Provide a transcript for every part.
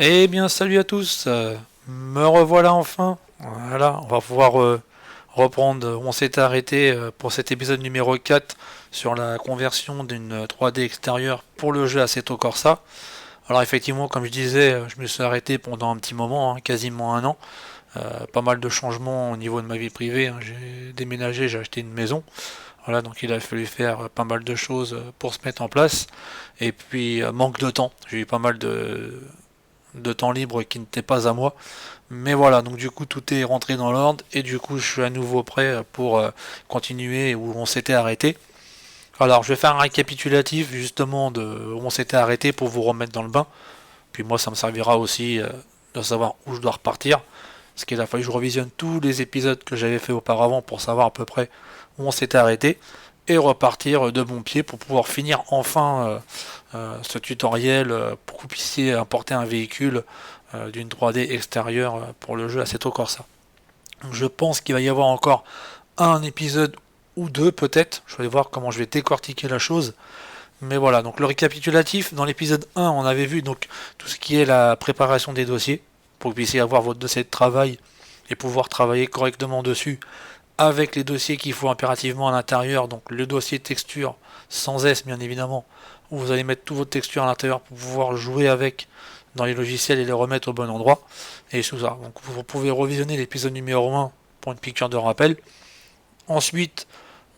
Eh bien, salut à tous, me revoilà enfin. Voilà, on va pouvoir reprendre où on s'était arrêté pour cet épisode numéro 4 sur la conversion d'une 3D extérieure pour le jeu Assetto Corsa. Alors effectivement, comme je disais, je me suis arrêté pendant un petit moment, hein, quasiment un an. Pas mal de changements au niveau de ma vie privée, hein. J'ai déménagé, j'ai acheté une maison. Voilà, donc il a fallu faire pas mal de choses pour se mettre en place. Et puis, manque de temps. J'ai eu pas mal de temps libre qui n'était pas à moi. Mais voilà, donc du coup tout est rentré dans l'ordre et du coup je suis à nouveau prêt pour continuer où on s'était arrêté. Alors je vais faire un récapitulatif justement de où on s'était arrêté pour vous remettre dans le bain. Puis moi ça me servira aussi de savoir où je dois repartir. Parce qu'il a fallu que je revisionne tous les épisodes que j'avais fait auparavant pour savoir à peu près où on s'était arrêté et repartir de bon pied pour pouvoir finir enfin ce tutoriel pour que vous puissiez importer un véhicule d'une 3D extérieure pour le jeu Assetto Corsa. Donc je pense qu'il va y avoir encore un épisode ou deux peut-être, je vais voir comment je vais décortiquer la chose. Mais voilà, donc le récapitulatif, dans l'épisode 1, on avait vu donc tout ce qui est la préparation des dossiers, pour que vous puissiez avoir votre dossier de travail et pouvoir travailler correctement dessus avec les dossiers qu'il faut impérativement à l'intérieur, donc le dossier texture sans S bien évidemment, où vous allez mettre toutes vos textures à l'intérieur pour pouvoir jouer avec dans les logiciels et les remettre au bon endroit, et tout ça. Donc vous pouvez revisionner l'épisode numéro 1 pour une piqûre de rappel. Ensuite,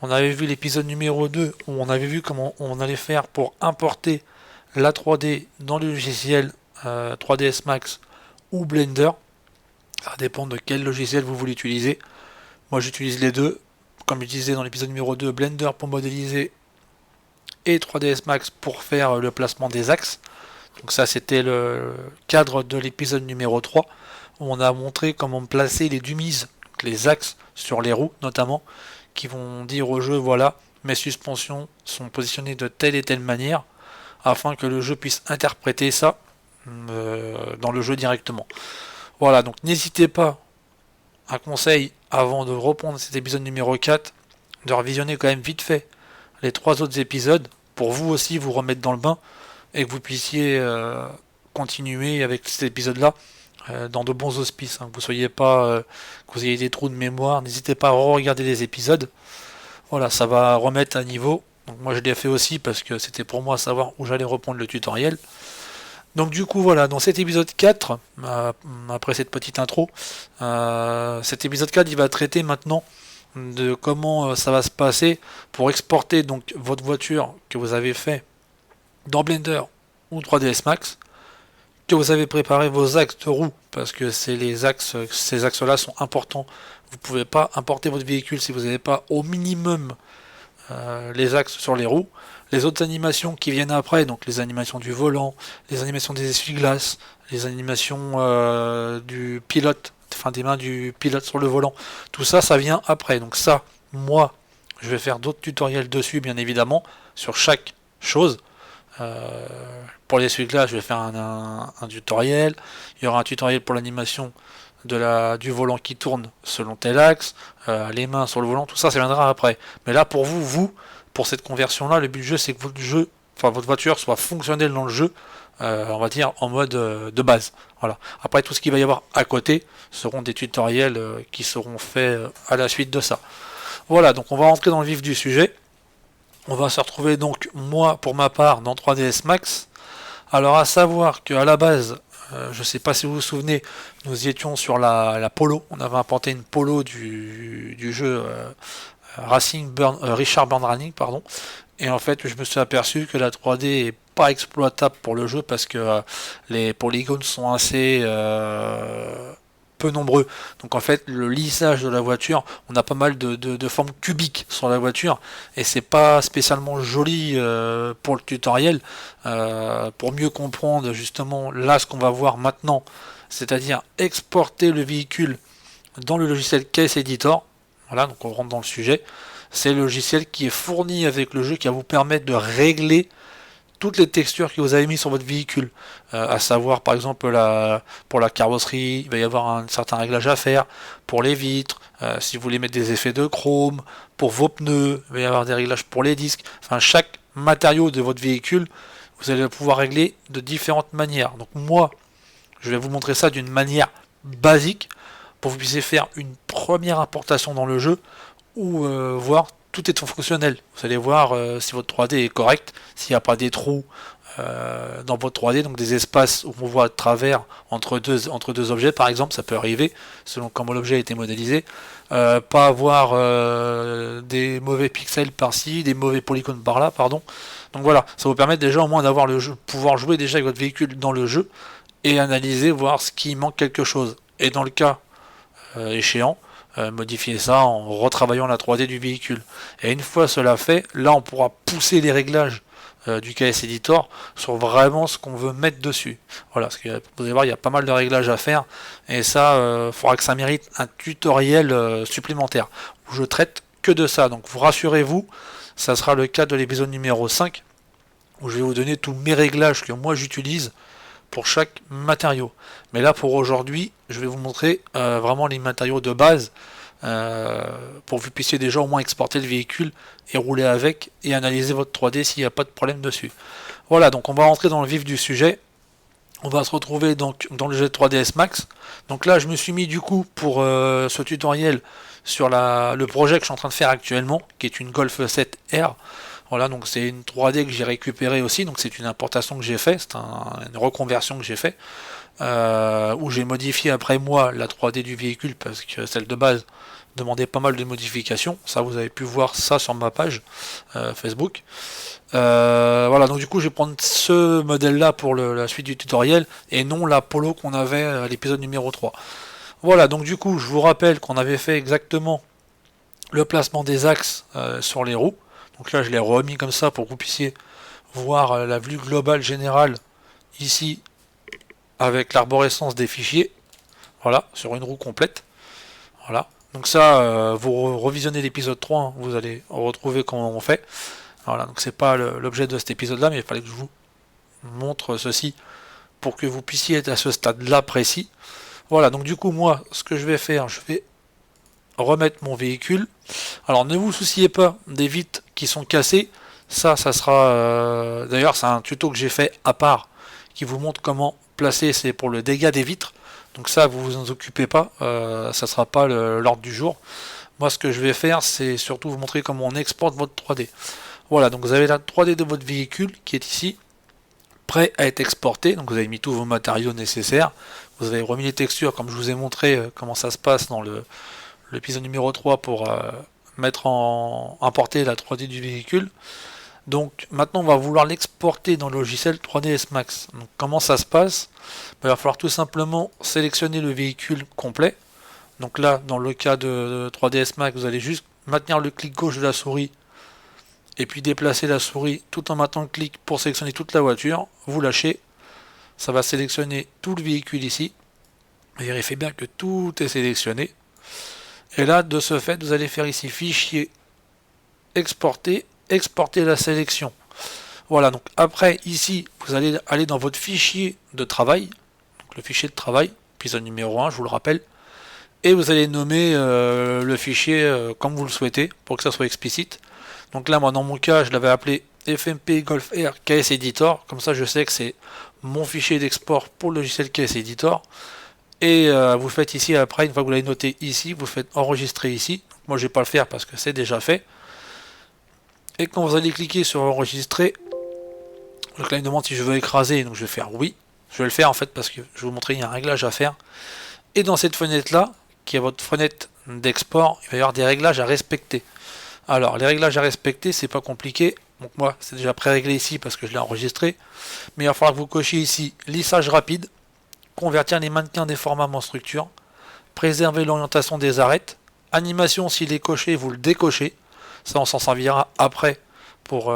on avait vu l'épisode numéro 2 où on avait vu comment on allait faire pour importer la 3D dans le logiciel 3ds Max ou Blender. Ça dépend de quel logiciel vous voulez utiliser. Moi j'utilise les deux. Comme je disais dans l'épisode numéro 2, Blender pour modéliser et 3ds Max pour faire le placement des axes. Donc ça c'était le cadre de l'épisode numéro 3 où on a montré comment placer les dummies, les axes sur les roues notamment, qui vont dire au jeu voilà, mes suspensions sont positionnées de telle et telle manière afin que le jeu puisse interpréter ça dans le jeu directement. Voilà, donc n'hésitez pas, un conseil avant de reprendre cet épisode numéro 4, de revisionner quand même vite fait les trois autres épisodes pour vous aussi vous remettre dans le bain et que vous puissiez continuer avec cet épisode-là dans de bons auspices. Hein. Vous soyez pas, que vous ayez des trous de mémoire, n'hésitez pas à re-regarder les épisodes. Voilà, ça va remettre à niveau. Donc moi je l'ai fait aussi parce que c'était pour moi savoir où j'allais reprendre le tutoriel. Donc du coup voilà, dans cet épisode 4, après cette petite intro, cet épisode 4 il va traiter maintenant de comment ça va se passer pour exporter donc votre voiture que vous avez fait dans Blender ou 3ds Max, que vous avez préparé vos axes de roue, parce que c'est les axes, ces axes-là sont importants. Vous ne pouvez pas importer votre véhicule si vous n'avez pas au minimum les axes sur les roues. Les autres animations qui viennent après, donc les animations du volant, les animations des essuie-glaces, les animations du pilote, enfin des mains du pilote sur le volant, tout ça, ça vient après. Donc ça, moi, je vais faire d'autres tutoriels dessus, bien évidemment, sur chaque chose. Euh, pour les essuie-glaces, je vais faire un tutoriel. Il y aura un tutoriel pour l'animation du volant qui tourne selon tel axe, les mains sur le volant, tout ça, ça viendra après. Mais là, pour vous, pour cette conversion-là, le but du jeu, c'est que votre jeu, enfin votre voiture soit fonctionnelle dans le jeu, on va dire en mode de base. Voilà. Après, tout ce qu'il va y avoir à côté seront des tutoriels qui seront faits à la suite de ça. Voilà, donc on va rentrer dans le vif du sujet. On va se retrouver donc, moi, pour ma part, dans 3ds Max. Alors, à savoir qu'à la base, je ne sais pas si vous vous souvenez, nous y étions sur la Polo. On avait importé une Polo du jeu Richard Burn Running, pardon. Et en fait, je me suis aperçu que la 3D est pas exploitable pour le jeu parce que les polygones sont assez peu nombreux. Donc en fait, le lissage de la voiture, on a pas mal de formes cubiques sur la voiture et c'est pas spécialement joli pour le tutoriel. Pour mieux comprendre justement là ce qu'on va voir maintenant, c'est-à-dire exporter le véhicule dans le logiciel Case Editor. Voilà, donc on rentre dans le sujet. C'est le logiciel qui est fourni avec le jeu qui va vous permettre de régler toutes les textures que vous avez mis sur votre véhicule, à savoir par exemple pour la carrosserie, il va y avoir un certain réglage à faire, pour les vitres, si vous voulez mettre des effets de chrome, pour vos pneus, il va y avoir des réglages pour les disques, enfin chaque matériau de votre véhicule, vous allez pouvoir régler de différentes manières. Donc moi, Je vais vous montrer ça d'une manière basique pour que vous puissiez faire une première importation dans le jeu ou voir tout est fonctionnel. Vous allez voir si votre 3D est correct, s'il n'y a pas des trous dans votre 3D, donc des espaces où on voit à travers entre deux objets par exemple, ça peut arriver selon comment l'objet a été modélisé. Pas avoir des mauvais pixels par-ci, des mauvais polygones par-là, pardon. Donc voilà, ça vous permet déjà au moins d'avoir le jeu, pouvoir jouer déjà avec votre véhicule dans le jeu et analyser, voir ce qui manque quelque chose. Et dans le cas échéant, modifier ça en retravaillant la 3D du véhicule. Et une fois cela fait, là on pourra pousser les réglages du KS Editor sur vraiment ce qu'on veut mettre dessus. Voilà, parce que vous allez voir, il y a pas mal de réglages à faire, et ça, il faudra que ça mérite un tutoriel supplémentaire, où je traite que de ça. Donc vous rassurez-vous, ça sera le cas de l'épisode numéro 5, où je vais vous donner tous mes réglages que moi j'utilise pour chaque matériau. Mais là pour aujourd'hui, je vais vous montrer vraiment les matériaux de base pour que vous puissiez déjà au moins exporter le véhicule et rouler avec et analyser votre 3D s'il n'y a pas de problème dessus. Voilà, donc on va rentrer dans le vif du sujet. On va se retrouver donc dans le jeu 3ds Max. Donc là je me suis mis du coup pour ce tutoriel sur le projet que je suis en train de faire actuellement, qui est une Golf 7R. Voilà, donc c'est une 3D que j'ai récupérée aussi, donc c'est une importation que j'ai fait, c'est une reconversion que j'ai fait, où j'ai modifié après moi la 3D du véhicule, parce que celle de base demandait pas mal de modifications. Ça, vous avez pu voir ça sur ma page Facebook. Voilà, donc du coup je vais prendre ce modèle là pour la suite du tutoriel, et non la Polo qu'on avait à l'épisode numéro 3. Voilà, donc du coup je vous rappelle qu'on avait fait exactement le placement des axes sur les roues. Donc là je l'ai remis comme ça pour que vous puissiez voir la vue globale générale ici avec l'arborescence des fichiers. Voilà, sur une roue complète. Voilà. Donc ça, vous revisionnez l'épisode 3, hein, vous allez retrouver comment on fait. Voilà, donc c'est pas l'objet de cet épisode là, mais il fallait que je vous montre ceci pour que vous puissiez être à ce stade là précis. Voilà, donc du coup moi ce que je vais faire, je vais remettre mon véhicule. Alors ne vous souciez pas des vitres qui sont cassées, ça sera d'ailleurs c'est un tuto que j'ai fait à part qui vous montre comment placer, c'est pour le dégât des vitres, donc ça vous vous en occupez pas, ça sera pas l'ordre du jour. Moi ce que je vais faire c'est surtout vous montrer comment on exporte votre 3D. Voilà, donc vous avez la 3D de votre véhicule qui est ici, prêt à être exporté, donc vous avez mis tous vos matériaux nécessaires, vous avez remis les textures comme je vous ai montré comment ça se passe dans l'épisode numéro 3 pour importer la 3D du véhicule. Donc maintenant on va vouloir l'exporter dans le logiciel 3ds Max. Donc comment ça se passe? Il va falloir tout simplement sélectionner le véhicule complet. Donc là dans le cas de 3ds Max, vous allez juste maintenir le clic gauche de la souris et puis déplacer la souris tout en maintenant le clic pour sélectionner toute la voiture. Vous lâchez, ça va sélectionner tout le véhicule ici. Vérifiez bien que tout est sélectionné. Et là, de ce fait, vous allez faire ici fichier, exporter, exporter la sélection. Voilà, donc après, ici, vous allez aller dans votre fichier de travail, donc le fichier de travail, épisode numéro 1, je vous le rappelle, et vous allez nommer le fichier comme vous le souhaitez, pour que ça soit explicite. Donc là, moi, dans mon cas, je l'avais appelé FMP Golf R KS Editor, comme ça je sais que c'est mon fichier d'export pour le logiciel KS Editor. Et vous faites ici, après, une fois que vous l'avez noté ici, vous faites enregistrer ici. Moi je ne vais pas le faire parce que c'est déjà fait. Et quand vous allez cliquer sur enregistrer, donc là il me demande si je veux écraser, donc je vais faire oui. Je vais le faire en fait parce que je vais vous montrer, il y a un réglage à faire. Et dans cette fenêtre là, qui est votre fenêtre d'export, il va y avoir des réglages à respecter. Alors les réglages à respecter, c'est pas compliqué. Donc moi c'est déjà pré-réglé ici parce que je l'ai enregistré. Mais il va falloir que vous cochiez ici lissage rapide, convertir les mannequins des formats en structure, préserver l'orientation des arêtes, animation s'il est coché, vous le décochez, ça on s'en servira après pour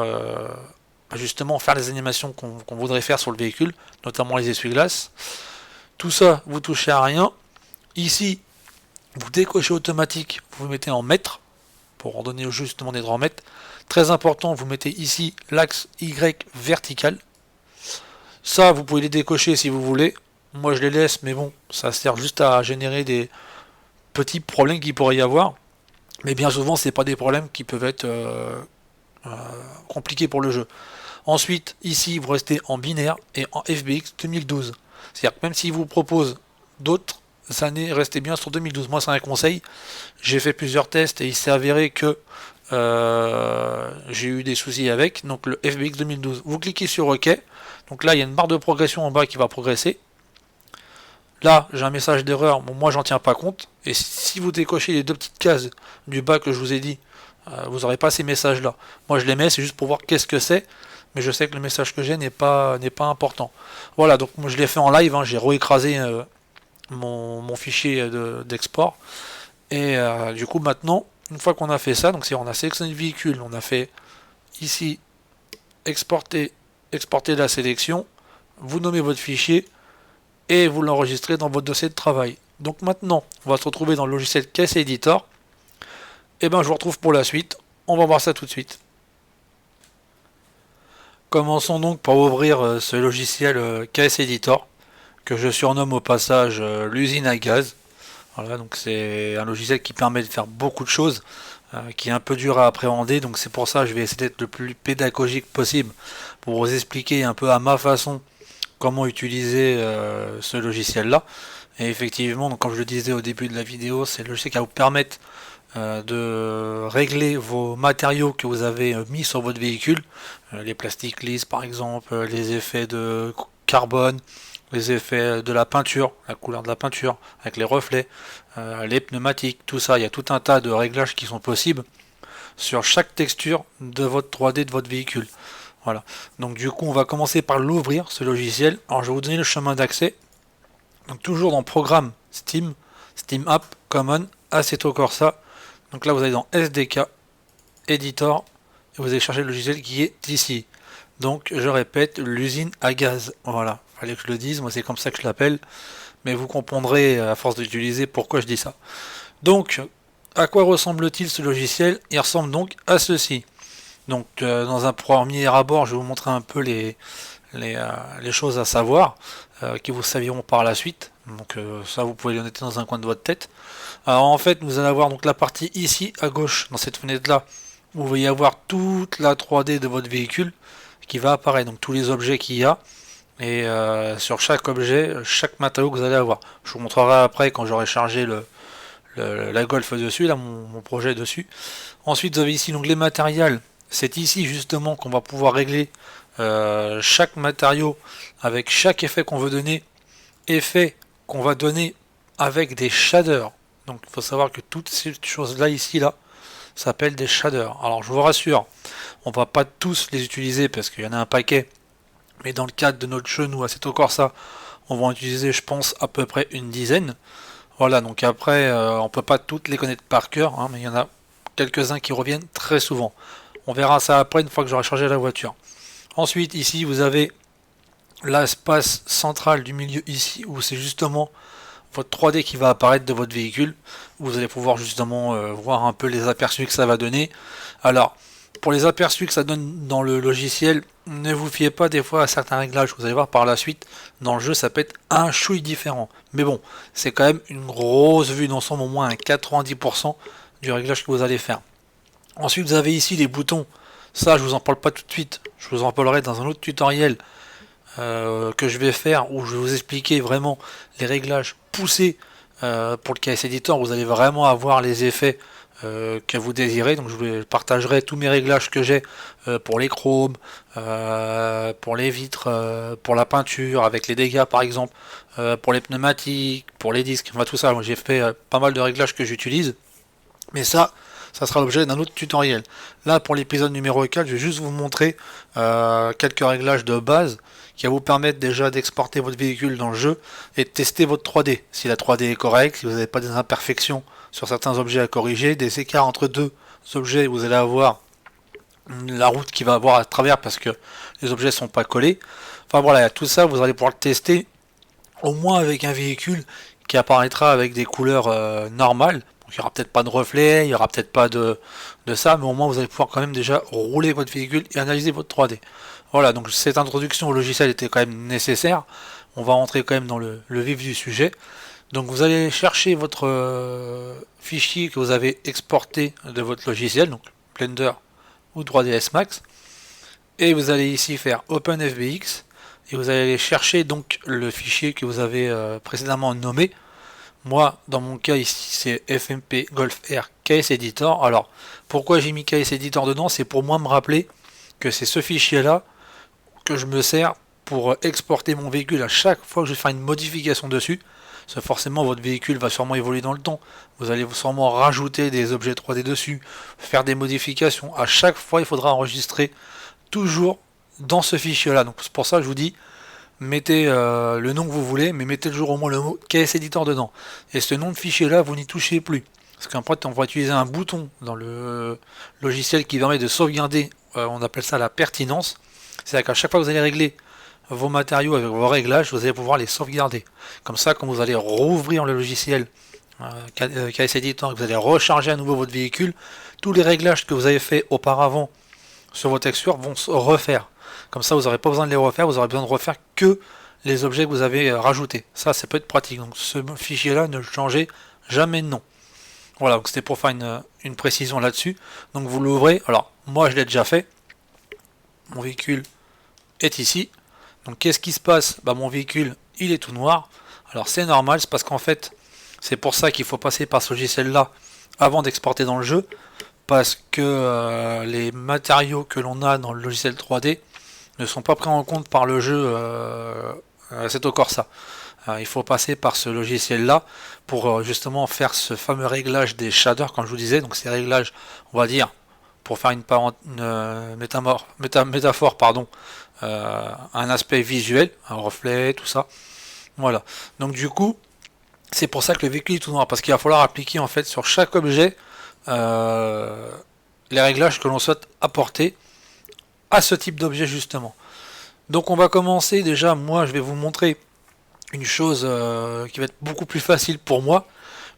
justement faire les animations qu'on voudrait faire sur le véhicule, notamment les essuie-glaces. Tout ça, vous touchez à rien. Ici, vous décochez automatique, vous mettez en mètres, pour en donner justement des droits en mètres. Très important, vous mettez ici l'axe Y vertical. Ça, vous pouvez les décocher si vous voulez. Moi je les laisse, mais bon, ça sert juste à générer des petits problèmes qu'il pourrait y avoir. Mais bien souvent, c'est pas des problèmes qui peuvent être compliqués pour le jeu. Ensuite, ici, vous restez en binaire et en FBX 2012. C'est-à-dire que même s'il vous propose d'autres années, restez bien sur 2012. Moi, c'est un conseil. J'ai fait plusieurs tests et il s'est avéré que j'ai eu des soucis avec. Donc le FBX 2012, vous cliquez sur OK. Donc là, il y a une barre de progression en bas qui va progresser. Là, j'ai un message d'erreur. Bon, moi, j'en tiens pas compte. Et si vous décochez les 2 petites cases du bas que je vous ai dit, vous n'aurez pas ces messages-là. Moi, je les mets, c'est juste pour voir qu'est-ce que c'est. Mais je sais que le message que j'ai n'est pas important. Voilà, donc moi, je l'ai fait en live. J'ai réécrasé mon fichier d'export. Et du coup, maintenant, une fois qu'on a fait ça, donc si on a sélectionné le véhicule, on a fait ici exporter la sélection, vous nommez votre fichier et vous l'enregistrez dans votre dossier de travail. Donc maintenant, on va se retrouver dans le logiciel KS Editor. Et ben je vous retrouve pour la suite. On va voir ça tout de suite. Commençons donc par ouvrir ce logiciel KS Editor, que je surnomme au passage l'usine à gaz. Voilà, donc c'est un logiciel qui permet de faire beaucoup de choses, qui est un peu dur à appréhender, donc c'est pour ça que je vais essayer d'être le plus pédagogique possible pour vous expliquer un peu à ma façon comment utiliser ce logiciel là. Et effectivement, donc comme je le disais au début de la vidéo, c'est le logiciel qui va vous permettre de régler vos matériaux que vous avez mis sur votre véhicule, les plastiques lisses par exemple, les effets de carbone, les effets de la peinture, la couleur de la peinture avec les reflets, les pneumatiques, tout ça, il y a tout un tas de réglages qui sont possibles sur chaque texture de votre 3D de votre véhicule. Voilà. Donc du coup, on va commencer par l'ouvrir ce logiciel. Alors je vais vous donner le chemin d'accès. Donc toujours dans Programme Steam, Steam App, Common, Assetto Corsa. Donc là, vous allez dans SDK, Editor, et vous allez chercher le logiciel qui est ici. Donc je répète, l'usine à gaz. Voilà. Fallait que je le dise, moi c'est comme ça que je l'appelle. Mais vous comprendrez à force d'utiliser pourquoi je dis ça. Donc, à quoi ressemble-t-il ce logiciel? Il ressemble donc à ceci. Donc dans un premier abord, je vais vous montrer un peu les choses à savoir qui vous serviront par la suite. Donc ça, vous pouvez le noter dans un coin de votre tête. Alors en fait, vous allez avoir donc la partie ici à gauche, dans cette fenêtre-là, où vous allez avoir toute la 3D de votre véhicule qui va apparaître, donc tous les objets qu'il y a. Et sur chaque objet, chaque matériau que vous allez avoir. Je vous montrerai après quand j'aurai chargé la Golf dessus, là mon projet dessus. Ensuite, vous avez ici l'onglet matériel. C'est ici justement qu'on va pouvoir régler chaque matériau avec chaque effet qu'on veut donner. Effet qu'on va donner avec des shaders. Donc il faut savoir que toutes ces choses là ici là s'appellent des shaders. Alors je vous rassure, on va pas tous les utiliser parce qu'il y en a un paquet. Mais dans le cadre de notre jeu, nous, Assetto Corsa, on va en utiliser, je pense, à peu près une dizaine. Voilà, donc après, on peut pas toutes les connaître par cœur, mais il y en a quelques-uns qui reviennent très souvent. On verra ça après, une fois que j'aurai chargé la voiture. Ensuite, ici, vous avez l'espace central du milieu ici, où c'est justement votre 3D qui va apparaître de votre véhicule. Vous allez pouvoir justement voir un peu les aperçus que ça va donner. Alors, pour les aperçus que ça donne dans le logiciel, ne vous fiez pas des fois à certains réglages. Vous allez voir par la suite, dans le jeu, ça peut être un chouille différent. Mais bon, c'est quand même une grosse vue d'ensemble, au moins un 90% du réglage que vous allez faire. Ensuite, vous avez ici les boutons. Ça, je vous en parle pas tout de suite. Je vous en parlerai dans un autre tutoriel que je vais faire, où je vais vous expliquer vraiment les réglages poussés pour le KS Editor. Vous allez vraiment avoir les effets que vous désirez. Donc je vous partagerai tous mes réglages que j'ai pour les chromes, pour les vitres, pour la peinture avec les dégâts par exemple, pour les pneumatiques, pour les disques, enfin tout ça. Moi j'ai fait pas mal de réglages que j'utilise, mais ça sera l'objet d'un autre tutoriel. Là pour l'épisode numéro 4, je vais juste vous montrer quelques réglages de base qui va vous permettre déjà d'exporter votre véhicule dans le jeu et de tester votre 3D. Si la 3D est correcte, si vous n'avez pas des imperfections sur certains objets à corriger, des écarts entre deux objets, vous allez avoir la route qui va avoir à travers parce que les objets ne sont pas collés. Enfin voilà, tout ça, vous allez pouvoir le tester au moins avec un véhicule qui apparaîtra avec des couleurs normales. Donc, il n'y aura peut-être pas de reflets, il n'y aura peut-être pas de ça, mais au moins vous allez pouvoir quand même déjà rouler votre véhicule et analyser votre 3D. Voilà, donc cette introduction au logiciel était quand même nécessaire. On va rentrer quand même dans le vif du sujet. Donc vous allez chercher votre fichier que vous avez exporté de votre logiciel, donc Blender ou 3ds Max, et vous allez ici faire OpenFBX, et vous allez aller chercher donc le fichier que vous avez précédemment nommé. Moi, dans mon cas ici, c'est FMP Golf Air KS Editor. Alors, pourquoi j'ai mis KS Editor dedans? C'est pour moi me rappeler que c'est ce fichier-là que je me sers pour exporter mon véhicule à chaque fois que je vais faire une modification dessus. Parce que forcément, votre véhicule va sûrement évoluer dans le temps. Vous allez sûrement rajouter des objets 3D dessus, faire des modifications. À chaque fois, il faudra enregistrer toujours dans ce fichier-là. Donc, c'est pour ça que je vous dis, mettez le nom que vous voulez, mais mettez toujours au moins le mot KS Editor dedans. Et ce nom de fichier là, vous n'y touchez plus. Parce qu'après, on va utiliser un bouton dans le logiciel qui permet de sauvegarder, on appelle ça la pertinence. C'est-à-dire qu'à chaque fois que vous allez régler vos matériaux avec vos réglages, vous allez pouvoir les sauvegarder. Comme ça, quand vous allez rouvrir le logiciel KS Editor et que vous allez recharger à nouveau votre véhicule, tous les réglages que vous avez fait auparavant sur vos textures vont se refaire. Comme ça, vous n'aurez pas besoin de les refaire, vous aurez besoin de refaire que les objets que vous avez rajoutés. Ça peut être pratique. Donc ce fichier-là, ne changez jamais de nom. Voilà, donc c'était pour faire une précision là-dessus. Donc vous l'ouvrez. Alors, moi, je l'ai déjà fait. Mon véhicule est ici. Donc qu'est-ce qui se passe? Mon véhicule, il est tout noir. Alors c'est normal, c'est parce qu'en fait, c'est pour ça qu'il faut passer par ce logiciel-là avant d'exporter dans le jeu. Parce que les matériaux que l'on a dans le logiciel 3D ne sont pas pris en compte par le jeu Assetto Corsa. Il faut passer par ce logiciel là pour justement faire ce fameux réglage des shaders, comme je vous disais. Donc ces réglages, on va dire, pour faire une métaphore, pardon, un aspect visuel, un reflet, tout ça. Voilà. Donc du coup, c'est pour ça que le véhicule est tout noir, parce qu'il va falloir appliquer en fait sur chaque objet les réglages que l'on souhaite apporter à ce type d'objet justement. Donc on va commencer déjà, moi je vais vous montrer une chose qui va être beaucoup plus facile pour moi.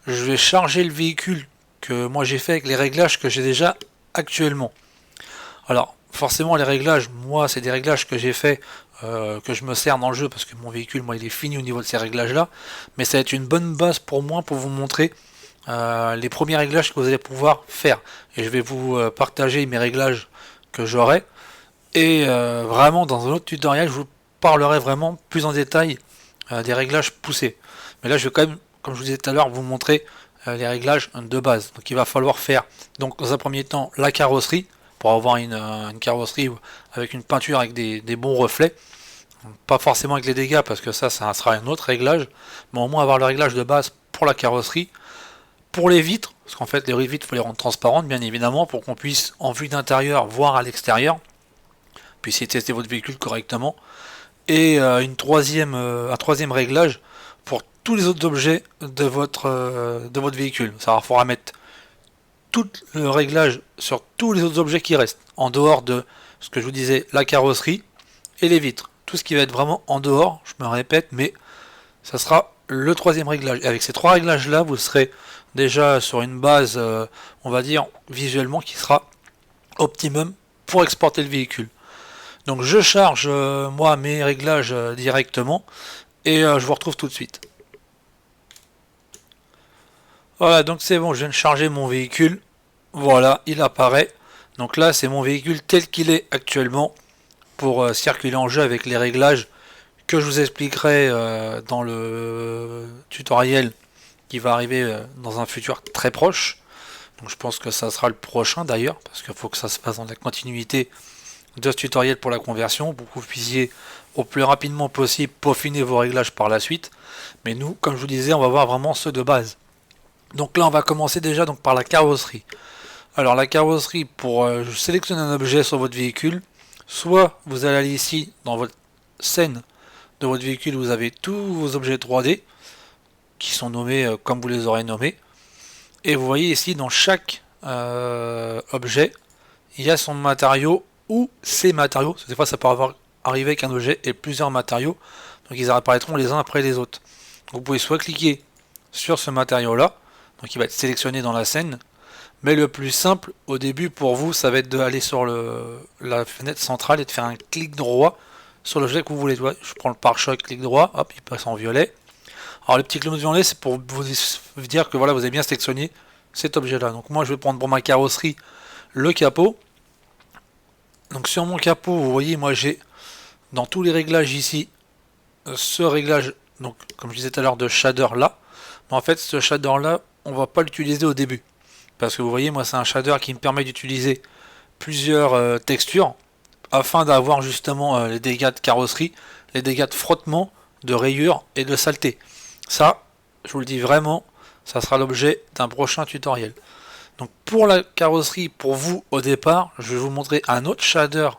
Je vais charger le véhicule que moi j'ai fait avec les réglages que j'ai déjà actuellement. Alors forcément les réglages, moi c'est des réglages que j'ai fait, que je me sers dans le jeu parce que mon véhicule moi il est fini au niveau de ces réglages là, mais ça va être une bonne base pour moi pour vous montrer les premiers réglages que vous allez pouvoir faire. Et je vais vous partager mes réglages que j'aurai. Et vraiment dans un autre tutoriel je vous parlerai vraiment plus en détail des réglages poussés. Mais là je vais quand même, comme je vous disais tout à l'heure, vous montrer les réglages de base. Donc il va falloir faire donc dans un premier temps la carrosserie pour avoir une carrosserie avec une peinture avec des bons reflets. Pas forcément avec les dégâts parce que ça sera un autre réglage, mais au moins avoir le réglage de base pour la carrosserie. Pour les vitres, parce qu'en fait les vitres il faut les rendre transparentes bien évidemment pour qu'on puisse en vue d'intérieur voir à l'extérieur, puissiez tester votre véhicule correctement. Et un troisième réglage pour tous les autres objets de votre véhicule. Ça faudra mettre tout le réglage sur tous les autres objets qui restent, en dehors de ce que je vous disais, la carrosserie et les vitres. Tout ce qui va être vraiment en dehors, je me répète, mais ça sera le troisième réglage. Et avec ces trois réglages là, vous serez déjà sur une base, on va dire, visuellement qui sera optimum pour exporter le véhicule. Donc je charge moi mes réglages directement et je vous retrouve tout de suite. Voilà, donc c'est bon, je viens de charger mon véhicule. Voilà, il apparaît. Donc là, c'est mon véhicule tel qu'il est actuellement pour circuler en jeu avec les réglages que je vous expliquerai dans le tutoriel qui va arriver dans un futur très proche. Donc je pense que ça sera le prochain d'ailleurs, parce qu'il faut que ça se fasse dans la continuité de ce tutoriel pour la conversion, pour que vous puissiez au plus rapidement possible peaufiner vos réglages par la suite. Mais nous, comme je vous disais, on va voir vraiment ceux de base. Donc là, on va commencer déjà donc par la carrosserie. Alors la carrosserie, pour sélectionner un objet sur votre véhicule, soit vous allez aller ici dans votre scène de votre véhicule, vous avez tous vos objets 3D qui sont nommés comme vous les aurez nommés. Et vous voyez ici dans chaque objet, il y a son matériau ou ses matériaux. Des fois ça peut arriver qu'un objet ait plusieurs matériaux, donc ils apparaîtront les uns après les autres. Vous pouvez soit cliquer sur ce matériau là, donc il va être sélectionné dans la scène, mais le plus simple au début pour vous, ça va être d'aller sur la fenêtre centrale et de faire un clic droit sur l'objet que vous voulez. Je prends le pare-choc, clic droit, hop, il passe en violet. Alors le petit clone violet, c'est pour vous dire que voilà, vous avez bien sélectionné cet objet là. Donc moi je vais prendre pour ma carrosserie le capot. Donc sur mon capot, vous voyez, moi j'ai dans tous les réglages ici, ce réglage, donc comme je disais tout à l'heure, de shader là, mais en fait ce shader là, on va pas l'utiliser au début. Parce que vous voyez, moi c'est un shader qui me permet d'utiliser plusieurs textures afin d'avoir justement les dégâts de carrosserie, les dégâts de frottement, de rayures et de saleté. Ça, je vous le dis vraiment, ça sera l'objet d'un prochain tutoriel. Donc pour la carrosserie, pour vous au départ, je vais vous montrer un autre shader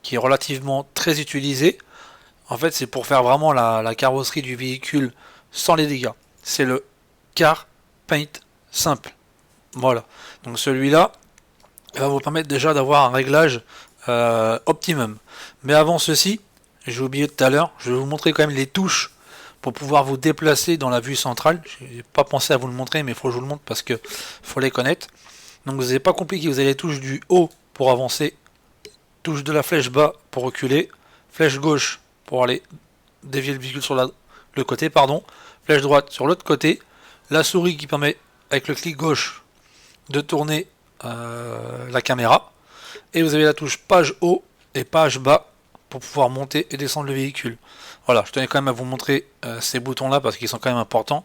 qui est relativement très utilisé. En fait, c'est pour faire vraiment la carrosserie du véhicule sans les dégâts. C'est le Car Paint simple. Voilà. Donc celui-là va vous permettre déjà d'avoir un réglage optimum. Mais avant ceci, j'ai oublié tout à l'heure, je vais vous montrer quand même les touches pour pouvoir vous déplacer dans la vue centrale. J'ai pas pensé à vous le montrer, mais il faut que je vous le montre parce que faut les connaître. Donc vous n'avez pas compliqué, vous avez les touches du haut pour avancer, touche de la flèche bas pour reculer, flèche gauche pour aller dévier le véhicule sur le côté, pardon, flèche droite sur l'autre côté, la souris qui permet avec le clic gauche de tourner la caméra, et vous avez la touche page haut et page bas pour pouvoir monter et descendre le véhicule. Voilà, je tenais quand même à vous montrer ces boutons là parce qu'ils sont quand même importants.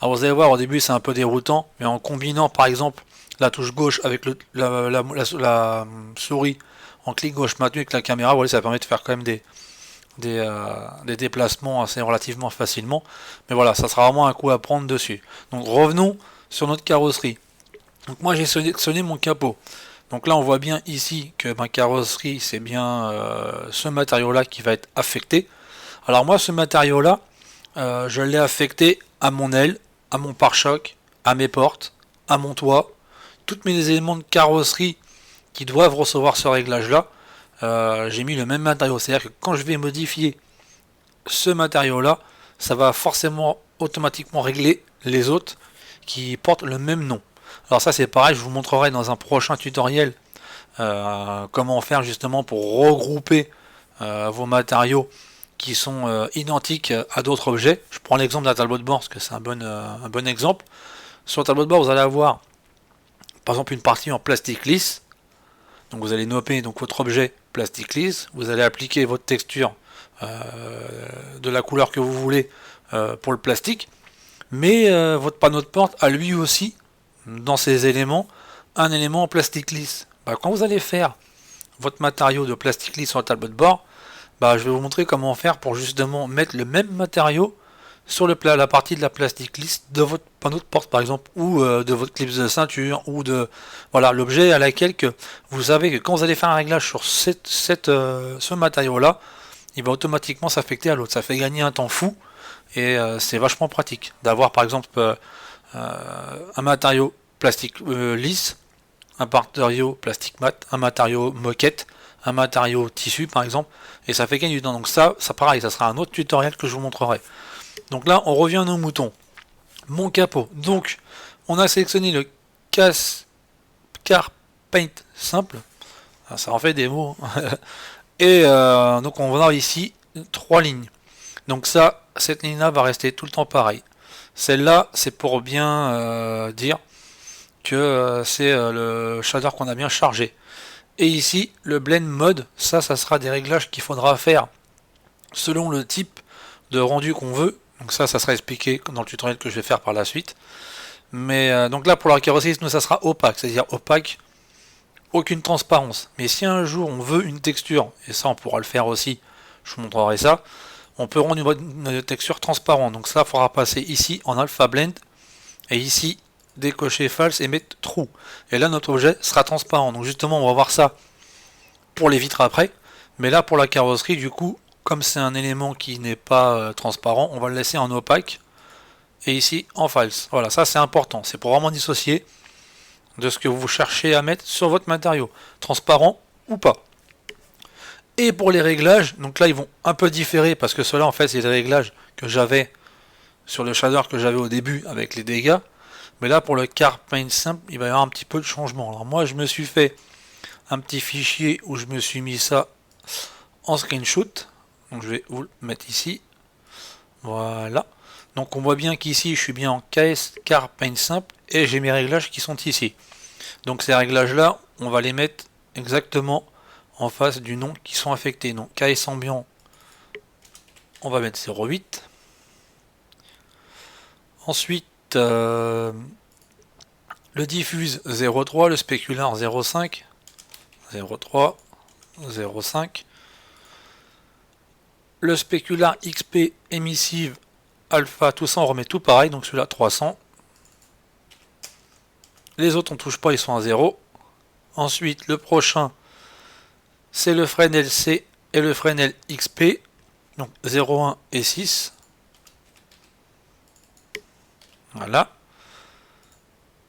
Alors vous allez voir, au début c'est un peu déroutant, mais en combinant par exemple la touche gauche avec la souris en clic gauche maintenu avec la caméra, voilà, ça permet de faire quand même des déplacements assez relativement facilement. Mais voilà, ça sera vraiment un coup à prendre dessus. Donc revenons sur notre carrosserie. Donc moi j'ai sélectionné mon capot. Donc là on voit bien ici que ma carrosserie c'est bien ce matériau là qui va être affecté. Alors moi ce matériau là je l'ai affecté à mon aile, à mon pare-choc, à mes portes, à mon toit, tous mes éléments de carrosserie qui doivent recevoir ce réglage là. J'ai mis le même matériau, c'est-à-dire que quand je vais modifier ce matériau là, ça va forcément automatiquement régler les autres qui portent le même nom. Alors ça c'est pareil, je vous montrerai dans un prochain tutoriel comment faire justement pour regrouper vos matériaux qui sont identiques à d'autres objets. Je prends l'exemple d'un tableau de bord parce que c'est un bon exemple. Sur le tableau de bord vous allez avoir par exemple une partie en plastique lisse. Donc vous allez nommer donc votre objet plastique lisse, vous allez appliquer votre texture de la couleur que vous voulez pour le plastique, mais votre panneau de porte a lui aussi dans ses éléments un élément en plastique lisse. Quand vous allez faire votre matériau de plastique lisse sur le tableau de bord, je vais vous montrer comment faire pour justement mettre le même matériau sur la partie de la plastique lisse de votre panneau de porte par exemple, ou de votre clip de ceinture, ou de voilà l'objet à laquelle que vous savez que quand vous allez faire un réglage sur ce matériau là, il va automatiquement s'affecter à l'autre. Ça fait gagner un temps fou et c'est vachement pratique d'avoir par exemple un matériau plastique lisse, un matériau plastique mat, un matériau moquette, un matériau tissu par exemple, et ça fait gagner du temps. Donc ça pareil, ça sera un autre tutoriel que je vous montrerai. Donc là on revient à nos moutons. Mon capot. Donc on a sélectionné le Car Paint simple. Ça en fait des mots. Et donc on va avoir ici 3 lignes. Donc cette ligne là va rester tout le temps pareil. Celle-là c'est pour bien dire que c'est le shader qu'on a bien chargé. Et ici le blend mode, ça sera des réglages qu'il faudra faire selon le type de rendu qu'on veut. Donc ça sera expliqué dans le tutoriel que je vais faire par la suite. Mais donc là pour la carrosserie, nous ça sera opaque, c'est-à-dire opaque, aucune transparence. Mais si un jour on veut une texture, et ça on pourra le faire aussi, je vous montrerai ça, on peut rendre une texture transparente. Donc ça il faudra passer ici en alpha blend, et ici décocher false et mettre true. Et là notre objet sera transparent. Donc justement on va voir ça pour les vitres après. Mais là pour la carrosserie, du coup, comme c'est un élément qui n'est pas transparent, on va le laisser en opaque. Et ici en false. Voilà, ça c'est important. C'est pour vraiment dissocier de ce que vous cherchez à mettre sur votre matériau. Transparent ou pas. Et pour les réglages, donc là ils vont un peu différer parce que cela en fait c'est les réglages que j'avais sur le shader que j'avais au début avec les dégâts. Mais là pour le Car Paint simple, il va y avoir un petit peu de changement. Alors moi je me suis fait un petit fichier où je me suis mis ça en screenshot. Donc je vais vous le mettre ici. Voilà. Donc on voit bien qu'ici je suis bien en KS Car Paint simple et j'ai mes réglages qui sont ici. Donc ces réglages là, on va les mettre exactement en face du nom qui sont affectés. Donc KS ambiant on va mettre 0,8. Ensuite, le diffuse 0,3, le spécular 0,5, 0,3, 0,5. Le spécular XP, émissive, alpha, tout ça on remet tout pareil, donc celui-là 300. Les autres on touche pas, ils sont à 0. Ensuite le prochain c'est le Fresnel C et le Fresnel XP, donc 0,1 et 6. Voilà.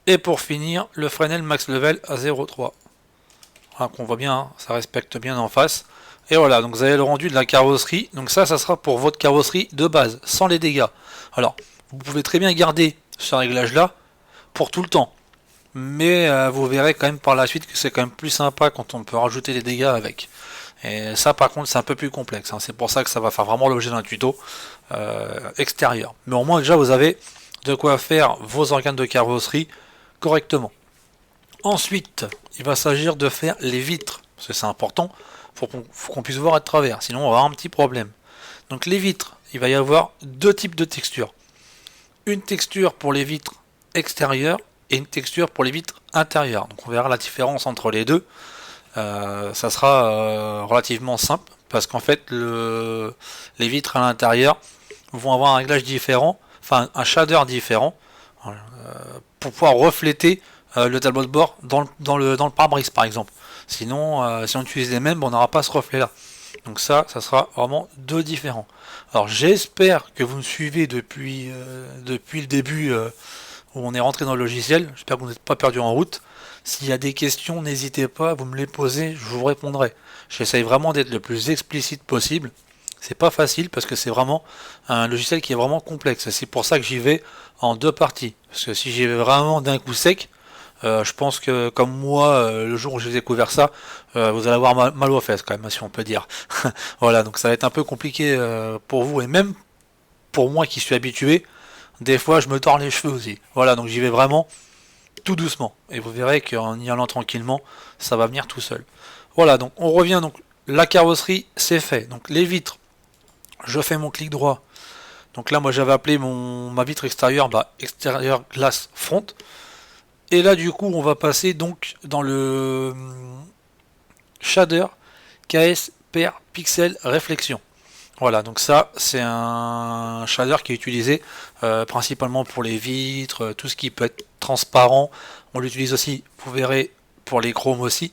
Et pour finir, le Fresnel Max Level à 0,3. Voilà, qu'on voit bien, hein, ça respecte bien en face. Et voilà, donc vous avez le rendu de la carrosserie. Donc ça sera pour votre carrosserie de base, sans les dégâts. Alors, vous pouvez très bien garder ce réglage-là pour tout le temps. Mais vous verrez quand même par la suite que c'est quand même plus sympa quand on peut rajouter des dégâts avec. Et ça par contre c'est un peu plus complexe, hein. C'est pour ça que ça va faire vraiment l'objet d'un tuto extérieur. Mais au moins déjà vous avez de quoi faire vos organes de carrosserie correctement. Ensuite, il va s'agir de faire les vitres, parce que c'est important, faut qu'on puisse voir à travers, sinon on va avoir un petit problème. Donc les vitres, il va y avoir deux types de textures. Une texture pour les vitres extérieures et une texture pour les vitres intérieures. Donc on verra la différence entre les deux. Ça sera relativement simple, parce qu'en fait les vitres à l'intérieur vont avoir un réglage différent, enfin un shader différent, pour pouvoir refléter le tableau de bord dans le pare-brise par exemple. Sinon, si on utilise les mêmes, on n'aura pas ce reflet là. Donc ça sera vraiment deux différents. Alors j'espère que vous me suivez depuis le début où on est rentré dans le logiciel. J'espère que vous n'êtes pas perdu en route. S'il y a des questions, n'hésitez pas, vous me les posez, je vous répondrai. J'essaye vraiment d'être le plus explicite possible. C'est pas facile parce que c'est vraiment un logiciel qui est vraiment complexe. C'est pour ça que j'y vais en deux parties. Parce que si j'y vais vraiment d'un coup sec, je pense que comme moi, le jour où j'ai découvert ça, vous allez avoir mal aux fesses quand même, si on peut dire. Voilà, donc ça va être un peu compliqué pour vous et même pour moi qui suis habitué. Des fois, je me tords les cheveux aussi. Voilà, donc j'y vais vraiment tout doucement. Et vous verrez qu'en y allant tranquillement, ça va venir tout seul. Voilà, donc on revient. Donc la carrosserie, c'est fait. Donc les vitres, je fais mon clic droit. Donc là, moi, j'avais appelé ma vitre extérieure, extérieur glace front. Et là, du coup, on va passer donc dans le shader KS per pixel réflexion. Voilà, donc ça c'est un shader qui est utilisé principalement pour les vitres, tout ce qui peut être transparent. On l'utilise aussi, vous verrez, pour les chromes aussi.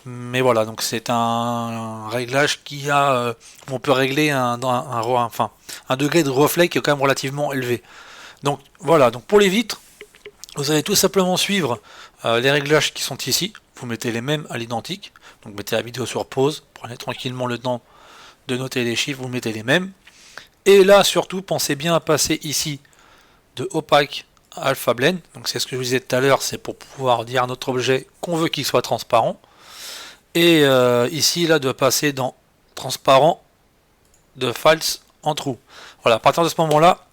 Mais voilà, donc c'est un réglage qui a, on peut régler un degré de reflet qui est quand même relativement élevé. Donc voilà, donc pour les vitres, vous allez tout simplement suivre les réglages qui sont ici. Vous mettez les mêmes à l'identique. Donc mettez la vidéo sur pause, prenez tranquillement le temps de noter les chiffres, vous mettez les mêmes. Et là surtout pensez bien à passer ici de opaque à alpha blend. Donc c'est ce que je vous disais tout à l'heure, c'est pour pouvoir dire à notre objet qu'on veut qu'il soit transparent. Et ici là de passer dans transparent de false en true. Voilà, à partir de ce moment là,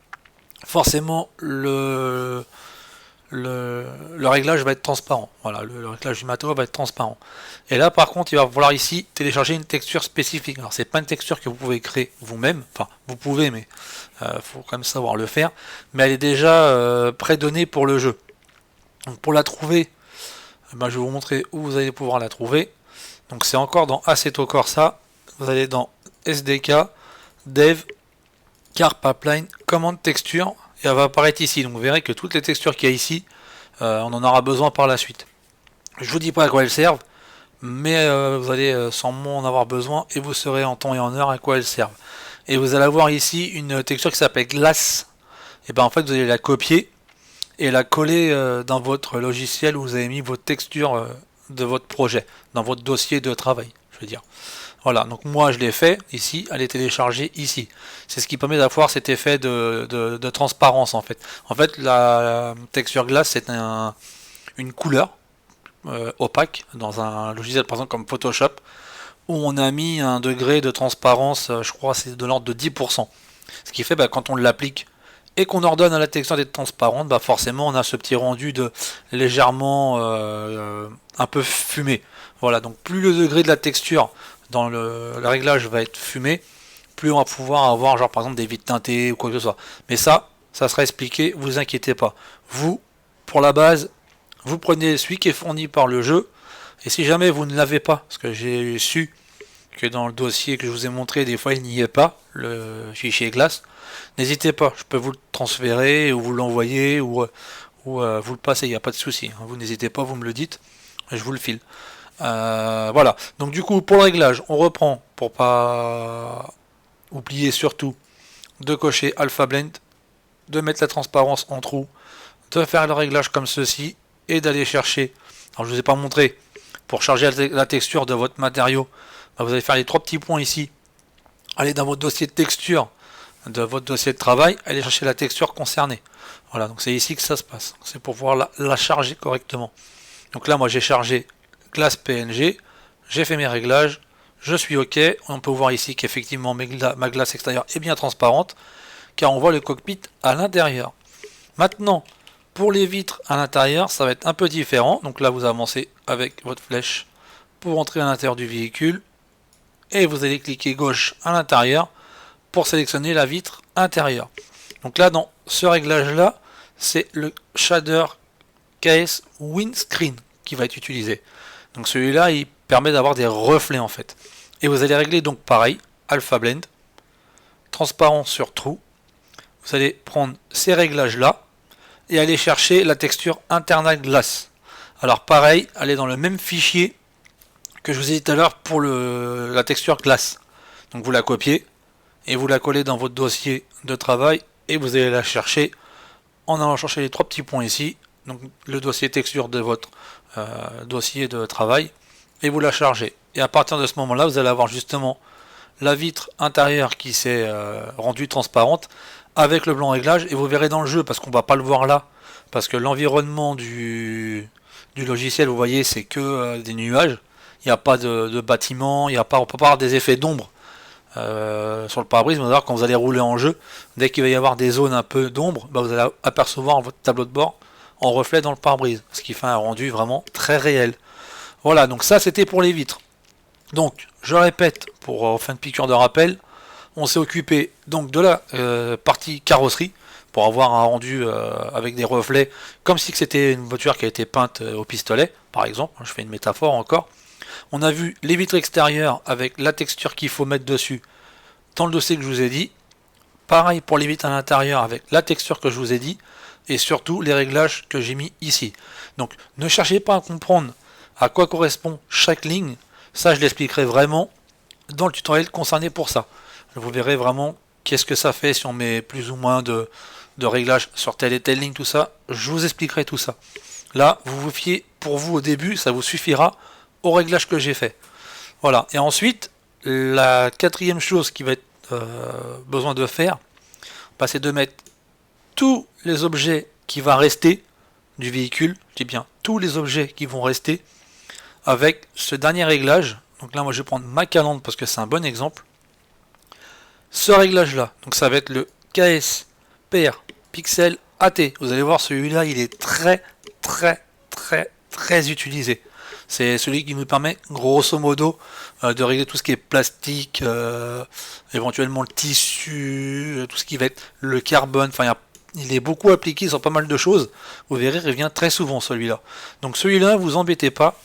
forcément le réglage va être transparent. Voilà, le réglage du matériau va être transparent. Et là, par contre, il va falloir ici télécharger une texture spécifique. Alors, c'est pas une texture que vous pouvez créer vous-même. Enfin, vous pouvez, mais faut quand même savoir le faire. Mais elle est déjà prédonnée pour le jeu. Donc, pour la trouver, je vais vous montrer où vous allez pouvoir la trouver. Donc, c'est encore dans Assetto Corsa. Vous allez dans SDK, Dev, Car Pipeline, Commande Texture. Et elle va apparaître ici, donc vous verrez que toutes les textures qu'il y a ici, on en aura besoin par la suite. Je vous dis pas à quoi elles servent, mais vous allez sûrement en avoir besoin et vous saurez en temps et en heure à quoi elles servent. Et vous allez avoir ici une texture qui s'appelle Glass. Et bien en fait vous allez la copier et la coller dans votre logiciel où vous avez mis votre texture de votre projet, dans votre dossier de travail, je veux dire. Voilà, donc moi je l'ai fait ici, elle est téléchargée ici. C'est ce qui permet d'avoir cet effet de transparence en fait. En fait, la texture glace c'est une couleur opaque dans un logiciel par exemple comme Photoshop où on a mis un degré de transparence, je crois c'est de l'ordre de 10%. Ce qui fait quand on l'applique et qu'on ordonne à la texture d'être transparente, forcément on a ce petit rendu de légèrement un peu fumé. Voilà, donc plus le degré de la texture dans le réglage va être fumé, plus on va pouvoir avoir genre par exemple des vitres teintées ou quoi que ce soit. Mais ça sera expliqué, vous inquiétez pas. Vous, pour la base, vous prenez celui qui est fourni par le jeu, et si jamais vous ne l'avez pas, parce que j'ai su que dans le dossier que je vous ai montré, des fois il n'y est pas, le fichier glace, n'hésitez pas, je peux vous le transférer, ou vous l'envoyer, ou vous le passez, il n'y a pas de souci. Vous n'hésitez pas, vous me le dites, je vous le file. Voilà, donc du coup pour le réglage, on reprend pour pas oublier surtout de cocher Alpha Blend, de mettre la transparence en trou, de faire le réglage comme ceci et d'aller chercher, alors je vous ai pas montré, pour charger la texture de votre matériau, vous allez faire les 3 petits points ici, allez dans votre dossier de texture de votre dossier de travail, allez chercher la texture concernée. Voilà, donc c'est ici que ça se passe, c'est pour pouvoir la charger correctement. Donc là moi j'ai chargé glace PNG, j'ai fait mes réglages, je suis ok, on peut voir ici qu'effectivement ma glace extérieure est bien transparente, car on voit le cockpit à l'intérieur. Maintenant, pour les vitres à l'intérieur, ça va être un peu différent, donc là vous avancez avec votre flèche pour entrer à l'intérieur du véhicule, et vous allez cliquer gauche à l'intérieur pour sélectionner la vitre intérieure. Donc là dans ce réglage là, c'est le shader case windscreen qui va être utilisé. Donc celui-là, il permet d'avoir des reflets en fait. Et vous allez régler donc pareil, Alpha Blend, transparent sur True. Vous allez prendre ces réglages là et aller chercher la texture Internal Glass. Alors pareil, allez dans le même fichier que je vous ai dit tout à l'heure pour la texture glace. Donc vous la copiez et vous la collez dans votre dossier de travail et vous allez la chercher en allant chercher les 3 petits points ici. Donc le dossier texture de votre dossier de travail et vous la chargez. Et à partir de ce moment-là, vous allez avoir justement la vitre intérieure qui s'est rendue transparente avec le blanc réglage et vous verrez dans le jeu parce qu'on va pas le voir là parce que l'environnement du logiciel, vous voyez, c'est que des nuages. Il n'y a pas de bâtiment, il y a pas, on peut pas avoir des effets d'ombre sur le pare-brise. Vous allez voir quand vous allez rouler en jeu, dès qu'il va y avoir des zones un peu d'ombre, vous allez apercevoir votre tableau de bord en reflet dans le pare-brise, ce qui fait un rendu vraiment très réel. Voilà, donc ça c'était pour les vitres. Donc je répète pour fin de piqûre de rappel, on s'est occupé donc de la partie carrosserie pour avoir un rendu avec des reflets comme si c'était une voiture qui a été peinte au pistolet par exemple, je fais une métaphore encore. On a vu les vitres extérieures avec la texture qu'il faut mettre dessus dans le dossier que je vous ai dit. Pareil pour les vitres à l'intérieur avec la texture que je vous ai dit et surtout les réglages que j'ai mis ici. Donc ne cherchez pas à comprendre à quoi correspond chaque ligne, ça je l'expliquerai vraiment dans le tutoriel concerné pour ça. Vous verrez vraiment qu'est-ce que ça fait si on met plus ou moins de réglages sur telle et telle ligne, tout ça, je vous expliquerai tout ça. Là, vous vous fiez pour vous au début, ça vous suffira au réglage que j'ai fait. Voilà, et ensuite, la quatrième chose qui va être besoin de faire, c'est de mettre tous les objets qui vont rester du véhicule, je dis bien tous les objets qui vont rester avec ce dernier réglage. Donc là moi je vais prendre ma calandre parce que c'est un bon exemple. Ce réglage là, donc ça va être le KS PR Pixel AT. Vous allez voir celui-là il est très utilisé. C'est celui qui nous permet grosso modo de régler tout ce qui est plastique, éventuellement le tissu, tout ce qui va être le carbone, enfin il est beaucoup appliqué sur pas mal de choses. Vous verrez, il revient très souvent celui-là. Donc celui-là, vous embêtez pas.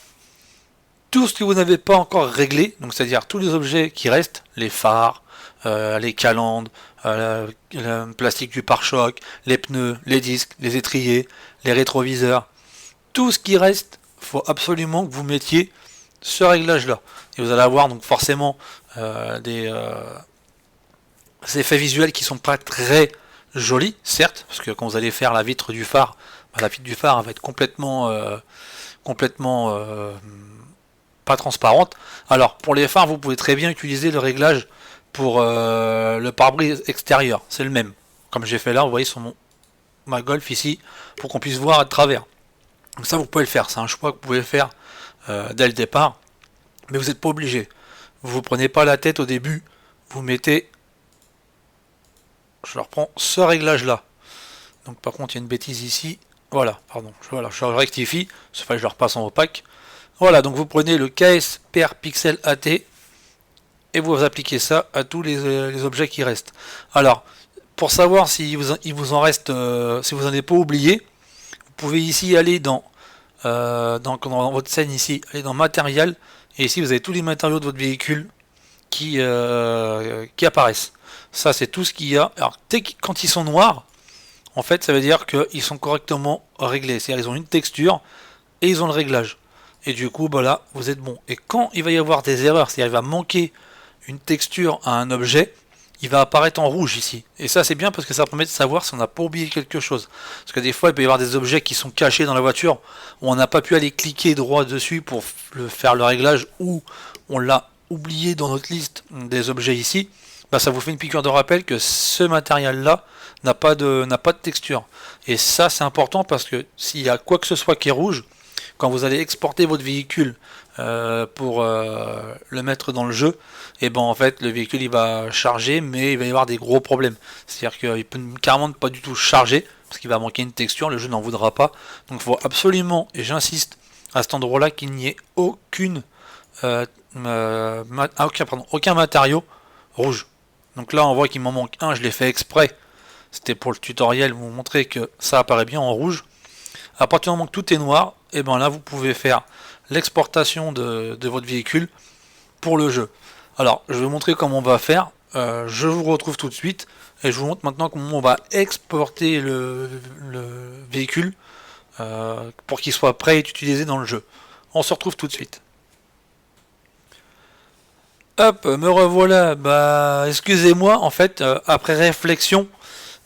Tout ce que vous n'avez pas encore réglé, donc c'est-à-dire tous les objets qui restent, les phares, les calandres, le plastique du pare-choc, les pneus, les disques, les étriers, les rétroviseurs, tout ce qui reste, faut absolument que vous mettiez ce réglage-là. Et vous allez avoir donc forcément des effets visuels qui sont pas très jolis, certes, parce que quand vous allez faire la vitre du phare, la vitre du phare va être complètement pas transparente. Alors pour les phares, vous pouvez très bien utiliser le réglage pour le pare-brise extérieur, c'est le même. Comme j'ai fait là, vous voyez sur ma Golf ici, pour qu'on puisse voir à travers. Donc ça vous pouvez le faire, c'est un choix que vous pouvez faire dès le départ, mais vous n'êtes pas obligé. Vous ne vous prenez pas la tête au début, vous mettez, je reprends ce réglage là. Donc par contre il y a une bêtise ici, voilà, pardon, je rectifie, ce je le repasse en opaque. Voilà, donc vous prenez le KS PR Pixel AT et vous appliquez ça à tous les objets qui restent. Alors, pour savoir si il vous en reste, si vous n'en avez pas oublié, vous pouvez ici aller dans votre scène ici, aller dans matériel, et ici vous avez tous les matériaux de votre véhicule qui apparaissent. Ça c'est tout ce qu'il y a. Alors quand ils sont noirs, en fait ça veut dire qu'ils sont correctement réglés. C'est-à-dire ils ont une texture et ils ont le réglage. Et du coup bah là vous êtes bon. Et quand il va y avoir des erreurs, c'est-à-dire il va manquer une texture à un objet, il va apparaître en rouge ici. Et ça c'est bien parce que ça permet de savoir si on n'a pas oublié quelque chose. Parce que des fois il peut y avoir des objets qui sont cachés dans la voiture où on n'a pas pu aller cliquer droit dessus pour faire le réglage, ou on l'a oublié dans notre liste des objets ici. Bah ça vous fait une piqûre de rappel que ce matériel là n'a pas de texture. Et ça c'est important parce que s'il y a quoi que ce soit qui est rouge, quand vous allez exporter votre véhicule pour le mettre dans le jeu, et ben en fait le véhicule il va charger, mais il va y avoir des gros problèmes. C'est-à-dire qu'il peut carrément pas du tout charger parce qu'il va manquer une texture, le jeu n'en voudra pas. Donc il faut absolument, et j'insiste à cet endroit-là, qu'il n'y ait aucun matériau rouge. Donc là on voit qu'il m'en manque un, je l'ai fait exprès. C'était pour le tutoriel, vous montrer que ça apparaît bien en rouge. À partir du moment que tout est noir, et ben là vous pouvez faire l'exportation de votre véhicule pour le jeu. Alors je vais vous montrer comment on va faire. Je vous retrouve tout de suite et je vous montre maintenant comment on va exporter le véhicule pour qu'il soit prêt à être utilisé dans le jeu. On se retrouve tout de suite. Hop, me revoilà. Bah excusez-moi, en fait, après réflexion,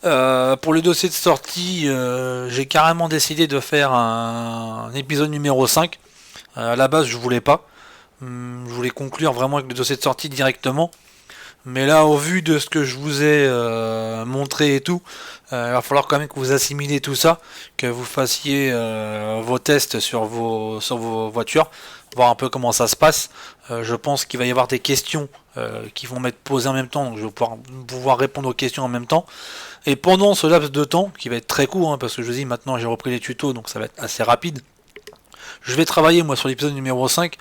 pour le dossier de sortie, j'ai carrément décidé de faire un épisode numéro 5. À la base, je voulais pas. Je voulais conclure vraiment avec le dossier de sortie directement. Mais là, au vu de ce que je vous ai montré et tout, il va falloir quand même que vous assimilez tout ça, que vous fassiez vos tests sur vos voitures, voir un peu comment ça se passe. Je pense qu'il va y avoir des questions qui vont m'être posées en même temps, donc je vais pouvoir répondre aux questions en même temps. Et pendant ce laps de temps, qui va être très court, parce que je vous dis maintenant j'ai repris les tutos, donc ça va être assez rapide, je vais travailler moi sur l'épisode numéro 5,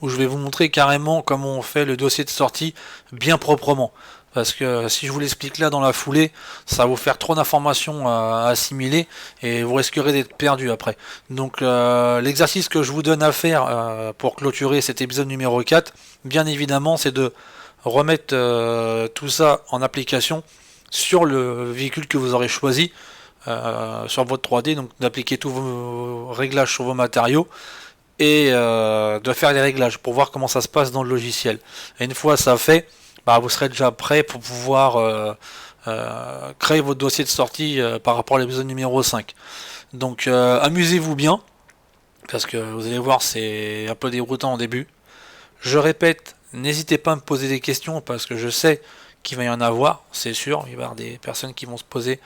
où je vais vous montrer carrément comment on fait le dossier de sortie bien proprement. Parce que si je vous l'explique là dans la foulée, ça va vous faire trop d'informations à assimiler et vous risquerez d'être perdu après. Donc l'exercice que je vous donne à faire pour clôturer cet épisode numéro 4, bien évidemment, c'est de remettre tout ça en application sur le véhicule que vous aurez choisi, sur votre 3D, donc d'appliquer tous vos réglages sur vos matériaux et de faire les réglages pour voir comment ça se passe dans le logiciel. Et une fois ça fait, bah, vous serez déjà prêt pour pouvoir créer votre dossier de sortie par rapport à l'épisode numéro 5. Donc amusez-vous bien, parce que vous allez voir c'est un peu déroutant au début. Je répète, n'hésitez pas à me poser des questions parce que je sais qu'il va y en avoir, c'est sûr, il va y avoir des personnes qui vont se poser: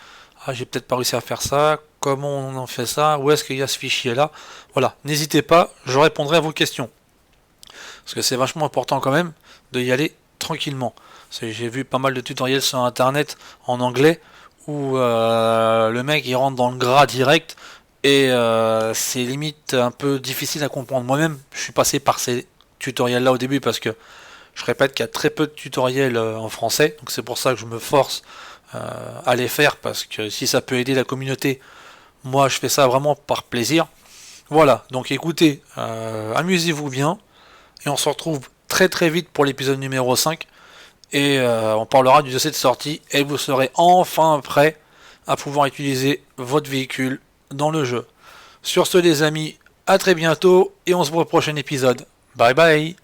ah, j'ai peut-être pas réussi à faire ça, comment on en fait ça, où est-ce qu'il y a ce fichier là. Voilà, n'hésitez pas, je répondrai à vos questions. Parce que c'est vachement important quand même de y aller tranquillement. J'ai vu pas mal de tutoriels sur internet en anglais où le mec il rentre dans le gras direct et c'est limite un peu difficile à comprendre. Moi-même, je suis passé par ces tutoriels là au début parce que je répète qu'il y a très peu de tutoriels en français, donc c'est pour ça que je me force à les faire, parce que si ça peut aider la communauté, moi je fais ça vraiment par plaisir. Voilà, donc écoutez, amusez-vous bien, et on se retrouve très très vite pour l'épisode numéro 5, et on parlera du dossier de sortie, et vous serez enfin prêt à pouvoir utiliser votre véhicule dans le jeu. Sur ce les amis, à très bientôt, et on se voit au prochain épisode. Bye bye.